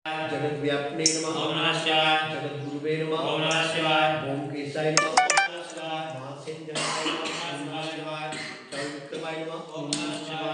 जगद्व्यापिने नमः। ओम नमः शिवाय। जगद्गुरुवे नमः। ओम नमः शिवाय। ओम केशाय नमः। ओम नमः शिवाय। महासेनजनाय नमः। ओम नमः शिवाय। चौविक्रमाय नमः। ओम नमः शिवाय।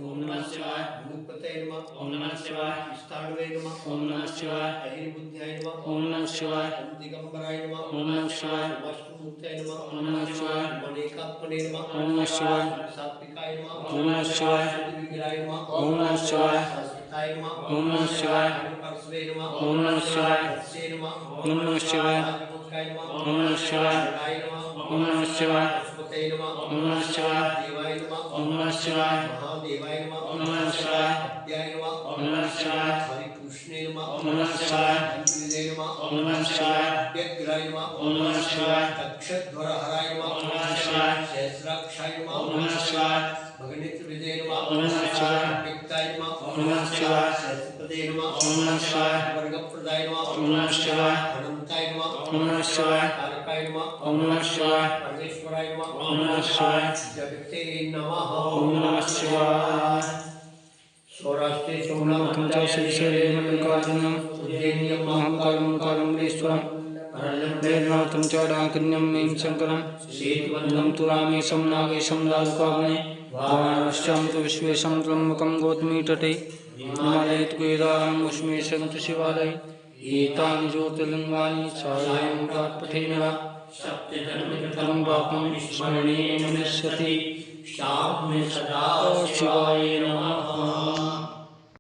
ओम नमः शिवाय। भूपते नमः। ओम नमः शिवाय। स्थाणवे नमः। ओम नमः शिवाय। अहिर्बुद्ध्याय नमः। ओम नमः शिवाय। ओम दिगंबराय नमः। ओम नमः शिवाय। उमाष्टमूर्तये नमः। ओम नमः शिवाय। अनेकात्मने नमः। ओम नमः शिवाय। सात्विकाय नमः। ओम नमः शिवाय। विग्रहाय नमः। ओम नमः शिवाय। शाश्वताय नमः। ओम नमः शिवाय। परस्वे नमः। ओम नमः शिवाय। तस्ये नमः। ओम नमः शिवाय। आदिमुखाय नमः। ओम नमः शिवाय। शिवाय नमः। ओम नमः शिवाय। पशुपते नमः। ओम नमः शिवाय। देवाय नमः। ओम नमः शिवाय। महादेवाय नमः। ओम नमः शिवाय। अद्याय नमः। ओम नमः शिवाय। हरिकृष्णे नमः। ओम नमः शिवाय। अंकुरिते नमः। ओम नमः शिवाय। व्यग्राय नमः। ओम नमः शिवाय। तक्षध्वरहराय नमः। ओम नमः शिवाय। सहस्राक्षाय नमः। ओम नमः शिवाय। भगनेत्रविदे नमः। ओम नमः शिवाय। पित्ताय नमः। ओम नमः शिवाय। सहस्रपदे नमः। ओम नमः शिवाय। वर्गप्रदाय नमः। ओम नमः शिवाय। अनंताय नमः। ओम नमः शिवाय। तारकाय नमः। ओम नमः शिवाय। परमेश्वराय नमः। ओम नमः शिवाय। जगते नमः। ओम नमः शिवाय। सौराष्ट्रे सोमनाथं च श्रीशैलमल्लिकार्जुनं उज्जैन्यं महाकालं कालमलेश्वरं वेदनाथं च डाकिन्यं में शङ्करं वन्दं तु रामेशं नागेशं लालकावने वाराणस्यां तु विश्वेशं त्र्यम्बकं गौतमीतटे हिमालये तु केदारं उष्मेशं तु शिवालये एतानि ज्योतिर्लिङ्गानि चारणं पठेन सप्तजन्मकृतं पापं स्मरणीयं विनश्यति शिवाय नमः।